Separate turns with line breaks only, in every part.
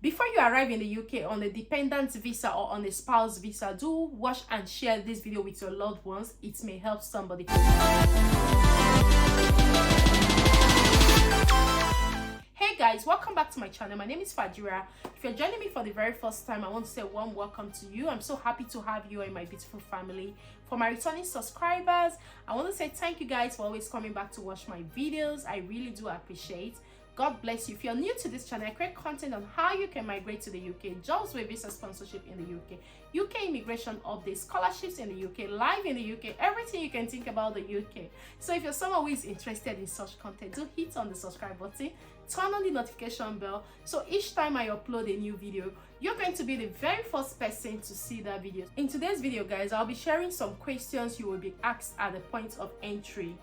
Before you arrive in the UK on a dependent visa or on a spouse visa, do watch and share this video with your loved ones. It may help somebody. Hey guys, welcome back to my channel. My name is Fajira. If you're joining me for the very first time, I want to say a warm welcome to you. I'm so happy to have you in my beautiful family. For my returning subscribers, I want to say thank you guys for always coming back to watch my videos. I really do appreciate. God bless you. If you're new to this channel, I create content on how you can migrate to the UK, jobs with visa sponsorship in the UK immigration updates, scholarships in the UK, live in the UK, everything you can think about the UK. So if you're someone who is interested in such content, do hit on the subscribe button, turn on the notification bell, so each time I upload a new video, you're going to be the very first person to see that video. In today's video, guys, I'll be sharing some questions you will be asked at the point of entry.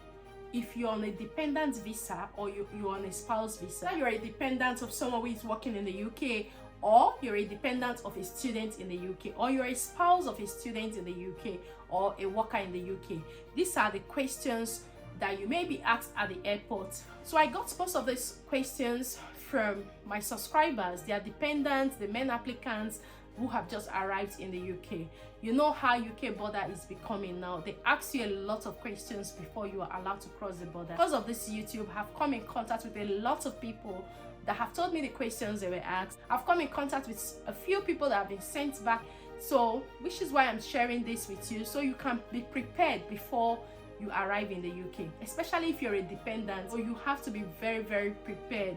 If you're on a dependent visa or you're on a spouse visa, you're a dependent of someone who is working in the UK, or you're a dependent of a student in the UK, or you're a spouse of a student in the UK or a worker in the UK. These are the questions that you may be asked at the airport. So I got most of these questions from my subscribers. They are dependents, the men applicants who have just arrived in the UK. You know how UK border is becoming now. They ask you a lot of questions before you are allowed to cross the border. Because of this, YouTube have come in contact with a lot of people that have told me the questions they were asked. I've come in contact with a few people that have been sent back. So, which is why I'm sharing this with you, so you can be prepared before you arrive in the UK. Especially if you're a dependent, so you have to be very, very prepared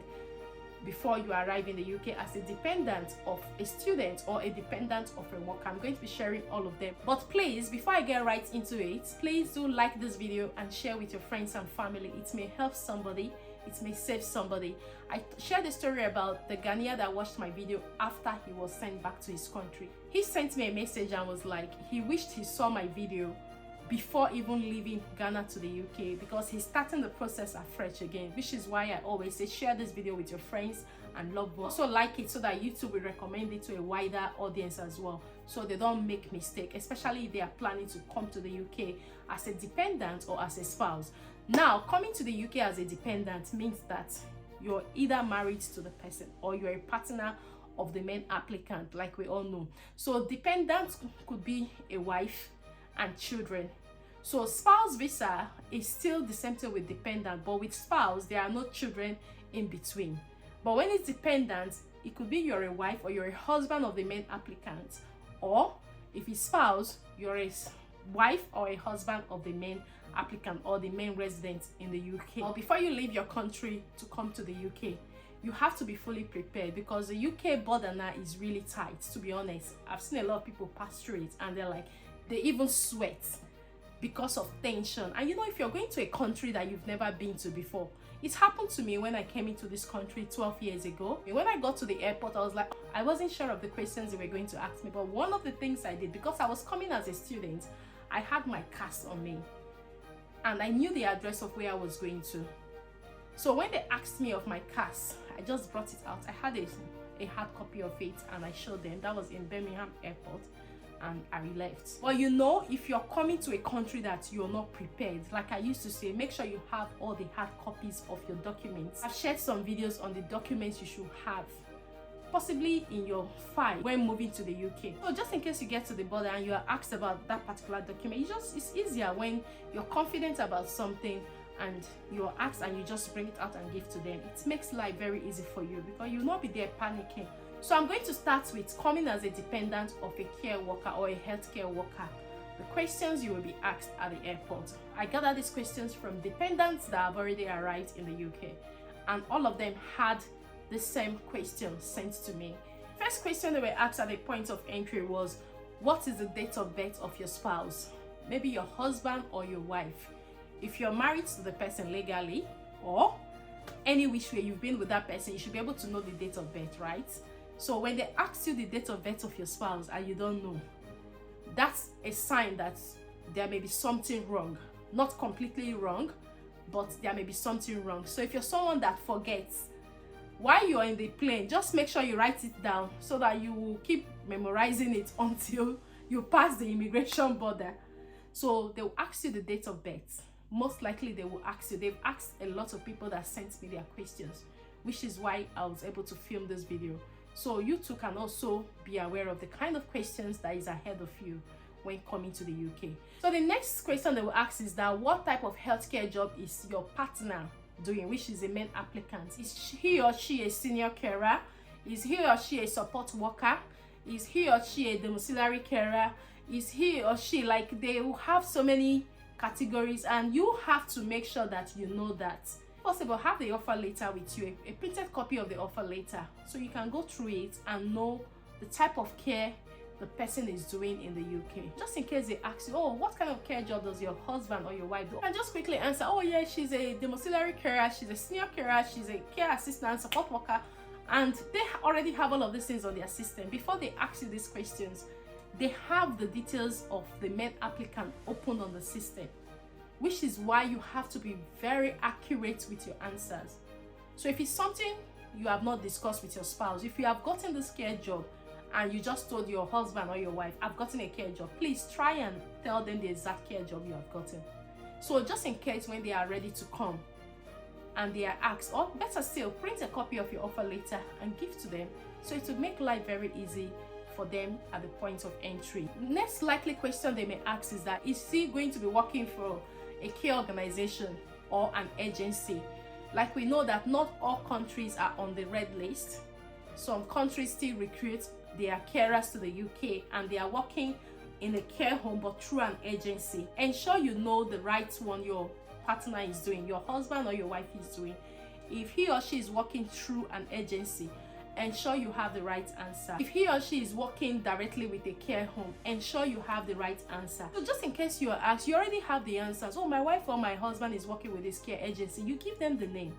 before you arrive in the UK as a dependent of a student or a dependent of a worker. I'm going to be sharing all of them. But please, before I get right into it, please do like this video and share with your friends and family. It may help somebody. It may save somebody. I shared a story about the Ghanaian that watched my video after he was sent back to his country. He sent me a message and was like, he wished he saw my video before even leaving Ghana to the UK, because he's starting the process afresh again, which is why I always say share this video with your friends and loved ones. Also like it so that YouTube will recommend it to a wider audience as well, so they don't make mistake, especially if they are planning to come to the UK as a dependent or as a spouse. Now, coming to the UK as a dependent means that you're either married to the person or you're a partner of the main applicant, like we all know. So dependent could be a wife and children. So spouse visa is still the same thing with dependent, but with spouse there are no children in between. But when it's dependent, it could be you're a wife or you're a husband of the main applicant, or if it's spouse, you're a wife or a husband of the main applicant or the main resident in the UK. Well, before you leave your country to come to the UK, you have to be fully prepared, because the UK border now is really tight. To be honest, I've seen a lot of people pass through it and they're like, they even sweat because of tension. And you know, if you're going to a country that you've never been to before, it happened to me when I came into this country 12 years ago. When I got to the airport, I was like, I wasn't sure of the questions they were going to ask me, but one of the things I did, because I was coming as a student, I had my cast on me and I knew the address of where I was going to. So when they asked me of my cast, I just brought it out. I had a hard copy of it and I showed them. That was in Birmingham Airport. And I left. Well, you know, if you're coming to a country that you're not prepared, like I used to say, make sure you have all the hard copies of your documents. I've shared some videos on the documents you should have, possibly in your file when moving to the UK. So just in case you get to the border and you are asked about that particular document, it's easier when you're confident about something and you're asked and you just bring it out and give to them. It makes life very easy for you, because you'll not be there panicking. So I'm going to start with coming as a dependent of a care worker or a healthcare worker. The questions you will be asked at the airport. I gathered these questions from dependents that have already arrived in the UK, and all of them had the same question sent to me. First question they were asked at the point of entry was, what is the date of birth of your spouse? Maybe your husband or your wife. If you're married to the person legally, or any which way you've been with that person, you should be able to know the date of birth, right? So when they ask you the date of birth of your spouse and you don't know, that's a sign that there may be something wrong. Not completely wrong, but there may be something wrong. So if you're someone that forgets, while you're in the plane, just make sure you write it down so that you will keep memorizing it until you pass the immigration border. So they will ask you the date of birth. Most likely they will ask you. They've asked a lot of people that sent me their questions, which is why I was able to film this video. So you too can also be aware of the kind of questions that is ahead of you when coming to the UK. So the next question they will ask is that what type of healthcare job is your partner doing, which is a main applicant? Is he or she a senior carer? Is he or she a support worker? Is he or she a domiciliary carer? Is he or she, like, they will have so many categories, and you have to make sure that you know that. If possible, have the offer letter with you, a printed copy of the offer letter, so you can go through it and know the type of care the person is doing in the UK. Just in case they ask you, oh, what kind of care job does your husband or your wife do? And just quickly answer, oh yeah, she's a domiciliary carer, she's a senior carer, she's a care assistant, support worker, and they already have all of these things on their system. Before they ask you these questions, they have the details of the main applicant opened on the system, which is why you have to be very accurate with your answers. So if it's something you have not discussed with your spouse, if you have gotten this care job and you just told your husband or your wife, I've gotten a care job, please try and tell them the exact care job you have gotten. So just in case when they are ready to come and they are asked, or better still, print a copy of your offer letter and give to them, so it will make life very easy for them at the point of entry. Next likely question they may ask is that, is he going to be working for a care organization or an agency? Like, we know that not all countries are on the red list. Some countries still recruit their carers to the UK and they are working in a care home but through an agency. Ensure you know the right one your partner is doing, your husband or your wife is doing. If he or she is working through an agency, ensure you have the right answer. If he or she is working directly with a care home, ensure you have the right answer. So just in case you are asked, you already have the answers. Oh, my wife or my husband is working with this care agency. You give them the name.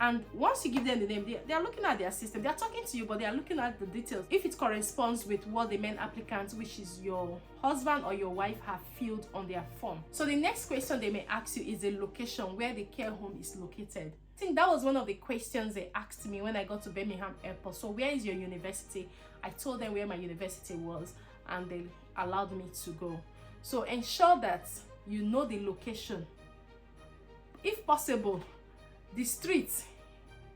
And once you give them the name, they are looking at their system. They are talking to you, but they are looking at the details. If it corresponds with what the main applicant, which is your husband or your wife, have filled on their form. So the next question they may ask you is the location where the care home is located. I think that was one of the questions they asked me when I got to Birmingham Airport. So where is your university? I told them where my university was and they allowed me to go. So ensure that you know the location. If possible, the street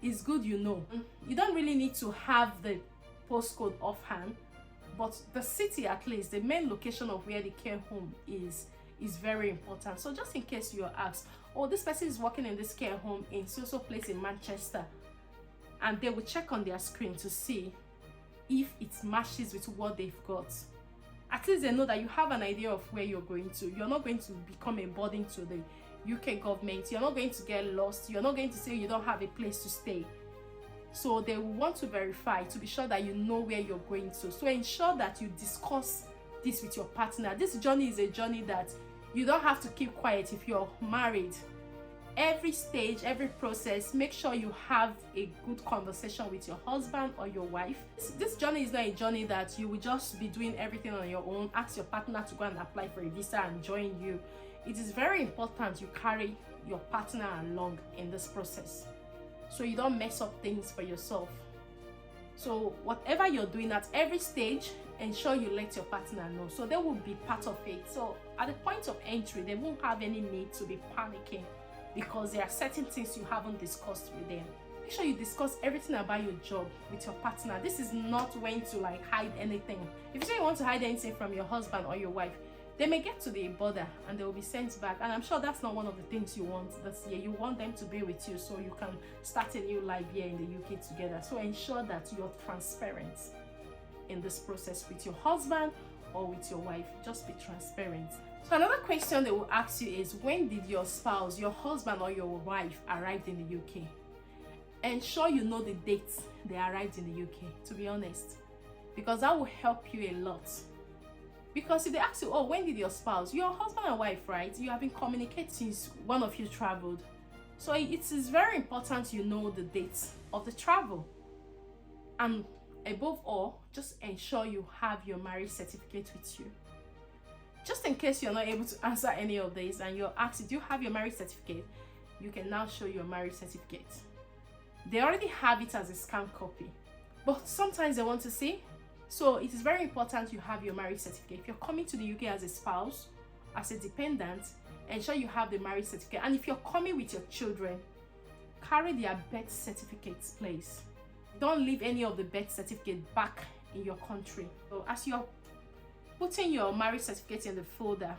is good, you know. You don't really need to have the postcode offhand, but the city, at least the main location of where the care home is very important. So just in case you're asked, oh, this person is working in this care home in so place in Manchester, and they will check on their screen to see if it matches with what they've got. At least they know that you have an idea of where you're going to. You're not going to become a burden to the UK government. You're not going to get lost. You're not going to say you don't have a place to stay. So they will want to verify to be sure that you know where you're going to. So ensure that you discuss this with your partner. This journey is a journey that you don't have to keep quiet if you're married. Every stage, every process, make sure you have a good conversation with your husband or your wife. This journey is not a journey that you will just be doing everything on your own. Ask your partner to go and apply for a visa and join you. It is very important you carry your partner along in this process so you don't mess up things for yourself. So whatever you're doing at every stage, ensure you let your partner know so they will be part of it. So at the point of entry, they won't have any need to be panicking because there are certain things you haven't discussed with them. Make sure you discuss everything about your job with your partner. This is not when to like hide anything. If you say you want to hide anything from your husband or your wife, they may get to the border and they will be sent back, and I'm sure that's not one of the things you want this year. You want them to be with you so you can start a new life here in the UK together. So ensure that you're transparent in this process with your husband or with your wife. Just be transparent. So another question they will ask you is, when did your spouse, your husband or your wife arrive in the UK? Ensure you know the dates they arrived in the UK, to be honest, because that will help you a lot. Because if they ask you, oh, when did your spouse, your husband and wife, right? You have been communicating since one of you traveled. So it is very important you know the dates of the travel. And above all, just ensure you have your marriage certificate with you. Just in case you're not able to answer any of these and you're asked, do you have your marriage certificate? You can now show your marriage certificate. They already have it as a scanned copy, but sometimes they want to see. So it is very important you have your marriage certificate. If you're coming to the UK as a spouse, as a dependent, ensure you have the marriage certificate. And if you're coming with your children, carry their birth certificates, please. Don't leave any of the birth certificate back in your country. So as you're putting your marriage certificate in the folder,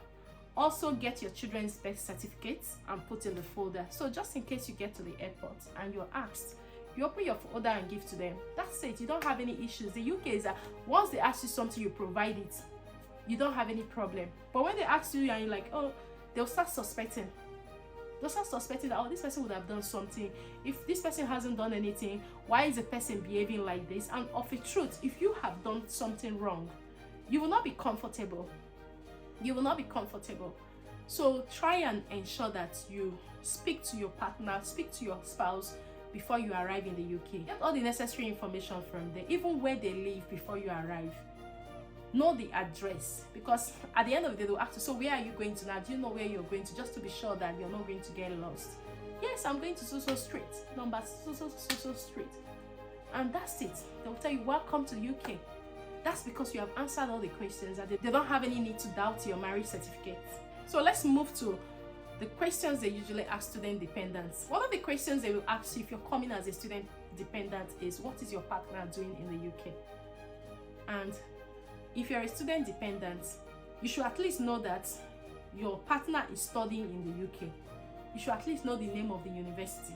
also get your children's birth certificates and put in the folder. So just in case you get to the airport and you're asked, you open your folder and give to them. That's it. You don't have any issues. The UK is that once they ask you something, you provide it. You don't have any problem. But when they ask you and you're like, oh, they'll start suspecting. They'll start suspecting that, oh, this person would have done something. If this person hasn't done anything, why is the person behaving like this? And of a truth, if you have done something wrong, you will not be comfortable. You will not be comfortable. So try and ensure that you speak to your partner, speak to your spouse before you arrive in the UK. Get all the necessary information from them, even where they live before you arrive. Know the address, because at the end of the day they'll ask you, so where are you going to now? Do you know where you're going to? Just to be sure that you're not going to get lost. Yes, I'm going to so street, number so street, and that's it. They'll tell you, welcome to the UK. That's because you have answered all the questions and they don't have any need to doubt your marriage certificate. So let's move to the questions they usually ask student dependents. One of the questions they will ask you if you're coming as a student dependent is, what is your partner doing in the UK? And if you're a student dependent, you should at least know that your partner is studying in the UK. You should at least know the name of the university.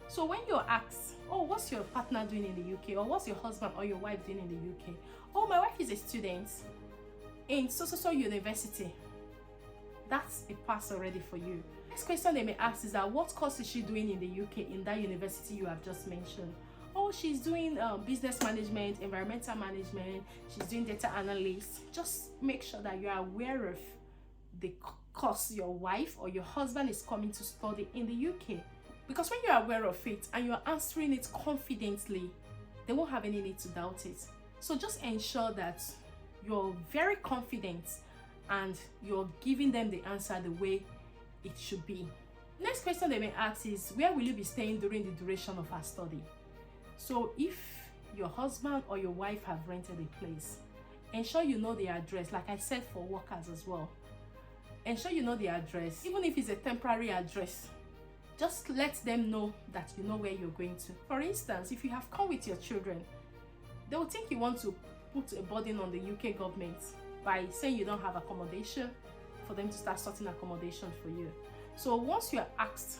So when you're asked, oh, what's your partner doing in the UK? Or what's your husband or your wife doing in the UK? Oh, my wife is a student in so university. That's a pass already for you. Next question they may ask is that, what course is she doing in the UK in that university you have just mentioned? Oh, she's doing business management, environmental management, she's doing data analyst. Just make sure that you're aware of the course your wife or your husband is coming to study in the UK. Because when you're aware of it and you're answering it confidently, they won't have any need to doubt it. So just ensure that you're very confident and you're giving them the answer the way it should be. Next question they may ask is, where will you be staying during the duration of her study? So if your husband or your wife have rented a place, ensure you know the address, like I said for workers as well. Ensure you know the address, even if it's a temporary address. Just let them know that you know where you're going to. For instance, if you have come with your children, they will think you want to put a burden on the UK government by saying you don't have accommodation, for them to start sorting accommodation for you. So once you're asked,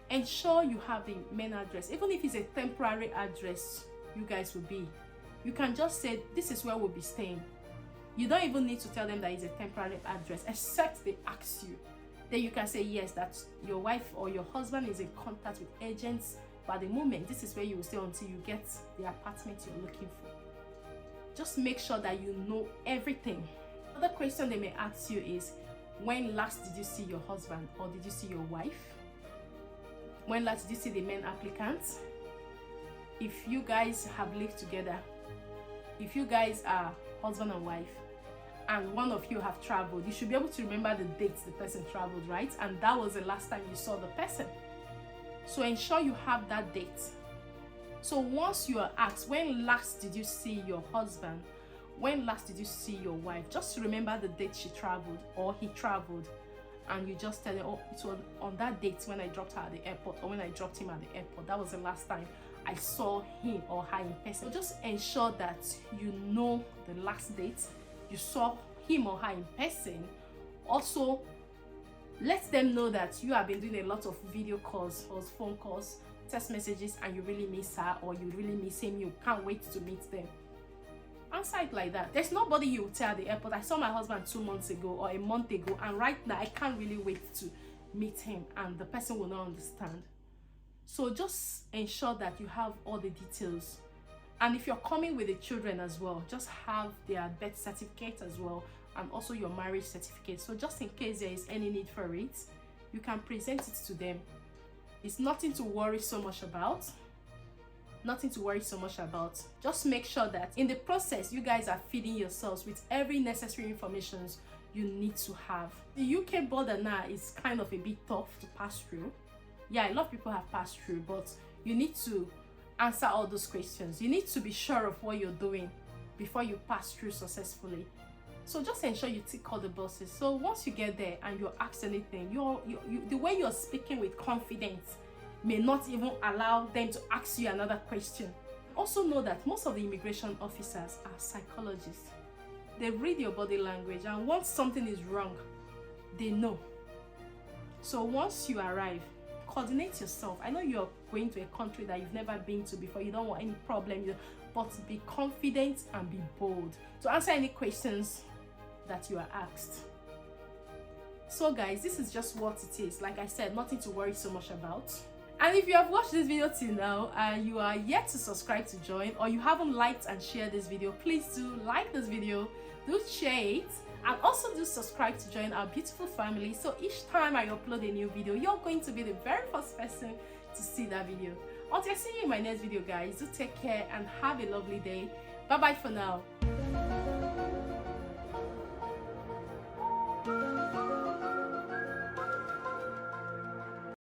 ensure you have the main address. Even if it's a temporary address you guys will be, you can just say, this is where we'll be staying. You don't even need to tell them that it's a temporary address, except they ask you. Then you can say, yes, that your wife or your husband is in contact with agents, but at the moment, this is where you will stay until you get the apartment you're looking for. Just make sure that you know everything. Another question they may ask you is, when last did you see your husband or did you see your wife? When last did you see the main applicants? If you guys have lived together, if you guys are husband and wife, and one of you have traveled, you should be able to remember the dates the person traveled, right? And that was the last time you saw the person. So ensure you have that date. So once you are asked, when last did you see your husband? When last did you see your wife? Just remember the date she traveled or he traveled. And you just tell them, oh, it was on that date when I dropped her at the airport or when I dropped him at the airport. That was the last time I saw him or her in person. So just ensure that you know the last date you saw him or her in person. Also, let them know that you have been doing a lot of video calls or phone calls, text messages, and you really miss her or you really miss him. You can't wait to meet them. Answer it like that. There's nobody you will tell at the airport, I saw my husband 2 months ago or a month ago, and right now I can't really wait to meet him, and the person will not understand. So just ensure that you have all the details. And if you're coming with the children as well, just have their birth certificate as well, and also your marriage certificate. So just in case there is any need for it, you can present it to them. It's nothing to worry so much about. Nothing to worry so much about. Just make sure that in the process, you guys are feeding yourselves with every necessary information you need to have. The UK border now is kind of a bit tough to pass through. Yeah, a lot of people have passed through, but you need to answer all those questions. You need to be sure of what you're doing before you pass through successfully. So just ensure you tick all the boxes. So once you get there and you're asked anything, the way you're speaking with confidence may not even allow them to ask you another question. Also know that most of the immigration officers are psychologists. They read your body language, and once something is wrong, they know. So once you arrive, coordinate yourself. I know you're going to a country that you've never been to before. You don't want any problem, but be confident and be bold to answer any questions that you are asked. So guys, this is just what it is. Like I said, nothing to worry so much about. And if you have watched this video till now and you are yet to subscribe to join, or you haven't liked and shared this video, please do like this video, do share it, and also do subscribe to join our beautiful family. So each time I upload a new video, you're going to be the very first person to see that video. Until I see you in my next video, guys, do take care and have a lovely day. Bye bye for now.